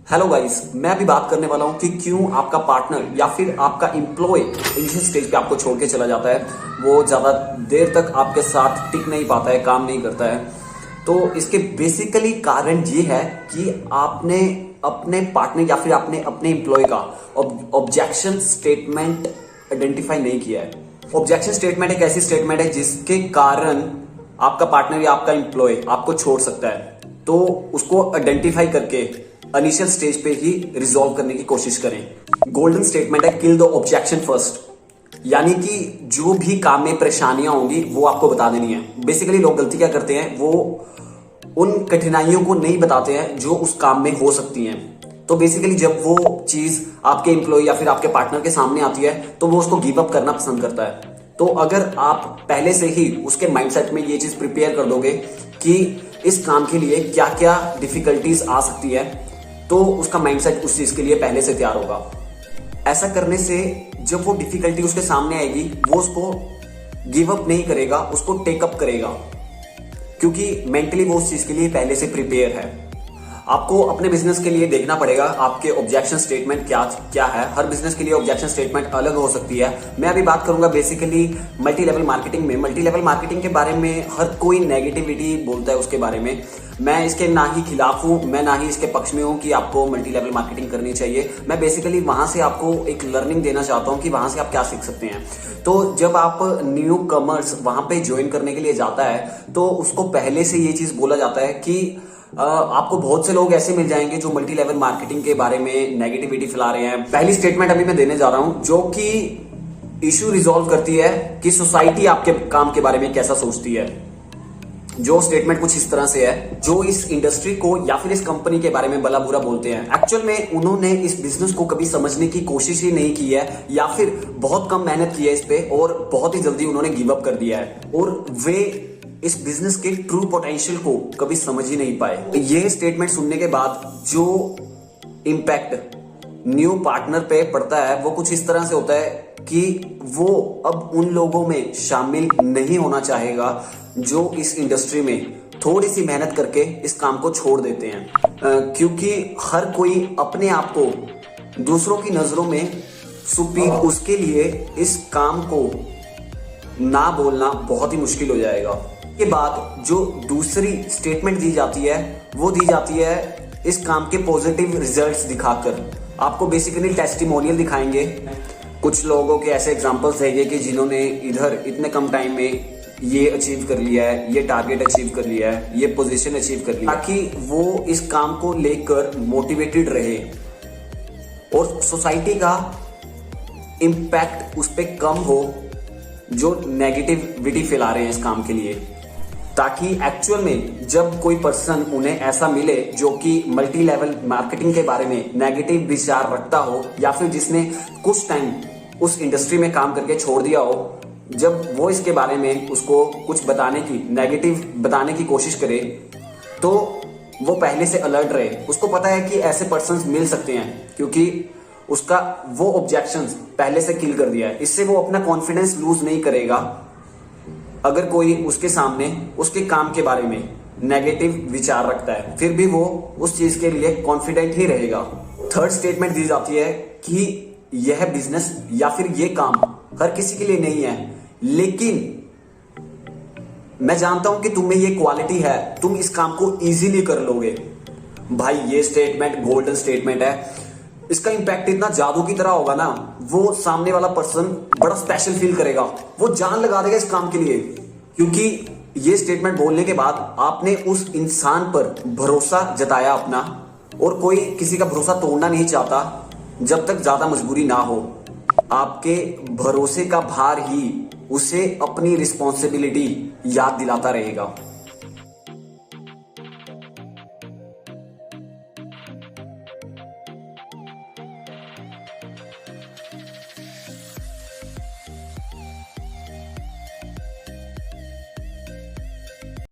Hello guys, मैं अभी बात करने वाला हूं कि क्यों आपका पार्टनर या फिर आपका एम्प्लॉय इनिशियल स्टेज पे आपको छोड़ के चला जाता है। वो ज्यादा देर तक आपके साथ टिक नहीं पाता है, काम नहीं करता है। तो इसके बेसिकली कारण ये है कि आपने अपने पार्टनर या फिर आपने अपने एम्प्लॉय का ऑब्जेक्शन स्टेटमेंट आइडेंटिफाई नहीं किया है। ऑब्जेक्शन स्टेटमेंट एक ऐसी स्टेटमेंट है जिसके कारण आपका पार्टनर या आपका एम्प्लॉय आपको छोड़ सकता है। तो उसको आइडेंटिफाई करके इनिशियल स्टेज पे ही रिजॉल्व करने की कोशिश करें। गोल्डन स्टेटमेंट है, किल द ऑब्जेक्शन फर्स्ट। यानी कि जो भी काम में परेशानियां होंगी वो आपको बता देनी है। बेसिकली लोग गलती क्या करते हैं, वो उन कठिनाइयों को नहीं बताते हैं जो उस काम में हो सकती हैं। तो बेसिकली जब वो चीज आपके एम्प्लॉय या फिर आपके पार्टनर के सामने आती है तो वो उसको गिव अप करना पसंद करता है। तो अगर आप पहले से ही उसके माइंडसेट में ये चीज प्रिपेयर कर दोगे कि इस काम के लिए क्या क्या डिफिकल्टीज आ सकती है, तो उसका माइंडसेट उस चीज के लिए पहले से तैयार होगा। ऐसा करने से जब वो डिफिकल्टी उसके सामने आएगी वो उसको गिव अप नहीं करेगा, उसको टेक अप करेगा, क्योंकि मेंटली वो उस चीज के लिए पहले से प्रिपेयर है। आपको अपने बिजनेस के लिए देखना पड़ेगा आपके ऑब्जेक्शन स्टेटमेंट क्या क्या है। हर बिजनेस के लिए ऑब्जेक्शन स्टेटमेंट अलग हो सकती है। मैं अभी बात करूंगा बेसिकली मल्टी लेवल मार्केटिंग में। मल्टी लेवल मार्केटिंग के बारे में हर कोई नेगेटिविटी बोलता है उसके बारे में। मैं इसके ना ही खिलाफ हूं, मैं ना ही इसके पक्ष में हूं कि आपको मल्टी लेवल मार्केटिंग करनी चाहिए। मैं बेसिकली वहां से आपको एक लर्निंग देना चाहता हूं कि वहां से आप क्या सीख सकते हैं। तो जब आप न्यू कमर्स वहां पे ज्वाइन करने के लिए जाता है तो उसको पहले से ये चीज बोला जाता है कि आपको बहुत से लोग ऐसे मिल जाएंगे जो मल्टी लेवल मार्केटिंग के बारे में नेगेटिविटी फैला रहे हैं। पहली स्टेटमेंट अभी मैं देने जा रहा हूं जो कि इश्यू रिजॉल्व करती है कि सोसाइटी आपके काम के बारे में कैसा सोचती है। जो स्टेटमेंट कुछ इस तरह से है, जो इस इंडस्ट्री को या फिर इस कंपनी के बारे में भला बुरा बोलते हैं, एक्चुअल में उन्होंने इस बिजनेस को कभी समझने की कोशिश ही नहीं की है या फिर बहुत कम मेहनत की है इस पे और बहुत ही जल्दी उन्होंने गिव अप कर दिया है और वे इस बिजनेस के ट्रू पोटेंशियल को कभी समझ ही नहीं पाए। ये स्टेटमेंट सुनने के बाद जो इम्पैक्ट न्यू पार्टनर पे पड़ता है वो कुछ इस तरह से होता है कि वो अब उन लोगों में शामिल नहीं होना चाहेगा जो इस इंडस्ट्री में थोड़ी सी मेहनत करके इस काम को छोड़ देते हैं। क्योंकि हर कोई अपने आप को दूसरों की नजरों में सुपीरियर, उसके लिए इस काम को ना बोलना बहुत ही मुश्किल हो जाएगा। के बाद जो दूसरी स्टेटमेंट दी जाती है वो दी जाती है इस काम के पॉजिटिव रिजल्ट्स दिखाकर। आपको बेसिकली टेस्टिमोनियल दिखाएंगे। कुछ लोगों के ऐसे एग्जांपल्स देंगे कि जिन्होंने इधर इतने कम टाइम में ये अचीव कर लिया है, ये टारगेट अचीव कर लिया है, ये पोजीशन अचीव कर लिया, ताकि वो इस काम को लेकर मोटिवेटेड रहे और सोसाइटी का इम्पैक्ट उस पर कम हो जो नेगेटिविटी फैला रहे हैं इस काम के लिए। ताकि एक्चुअल में जब कोई पर्सन उन्हें ऐसा मिले जो कि मल्टी लेवल मार्केटिंग के बारे में नेगेटिव विचार रखता हो या फिर जिसने कुछ टाइम उस इंडस्ट्री में काम करके छोड़ दिया हो, जब वो इसके बारे में उसको कुछ बताने की नेगेटिव बताने की कोशिश करे तो वो पहले से अलर्ट रहे। उसको पता है कि ऐसे पर्सन मिल सकते हैं क्योंकि उसका वो ऑब्जेक्शंस पहले से किल कर दिया है। इससे वो अपना कॉन्फिडेंस लूज नहीं करेगा। अगर कोई उसके सामने उसके काम के बारे में नेगेटिव विचार रखता है फिर भी वो उस चीज के लिए कॉन्फिडेंट ही रहेगा। थर्ड स्टेटमेंट दी जाती है कि यह बिजनेस या फिर ये काम हर किसी के लिए नहीं है, लेकिन मैं जानता हूं कि तुम्हें ये क्वालिटी है, तुम इस काम को इजीली कर लोगे। भाई ये स्टेटमेंट गोल्डन स्टेटमेंट है। इसका इंपैक्ट इतना जादू की तरह होगा ना, वो सामने वाला पर्सन बड़ा स्पेशल फील करेगा, वो जान लगा देगा इस काम के लिए। क्योंकि ये स्टेटमेंट बोलने के बाद आपने उस इंसान पर भरोसा जताया अपना, और कोई किसी का भरोसा तोड़ना नहीं चाहता जब तक ज्यादा मजबूरी ना हो। आपके भरोसे का भार ही उसे अपनी रिस्पॉन्सिबिलिटी याद दिलाता रहेगा।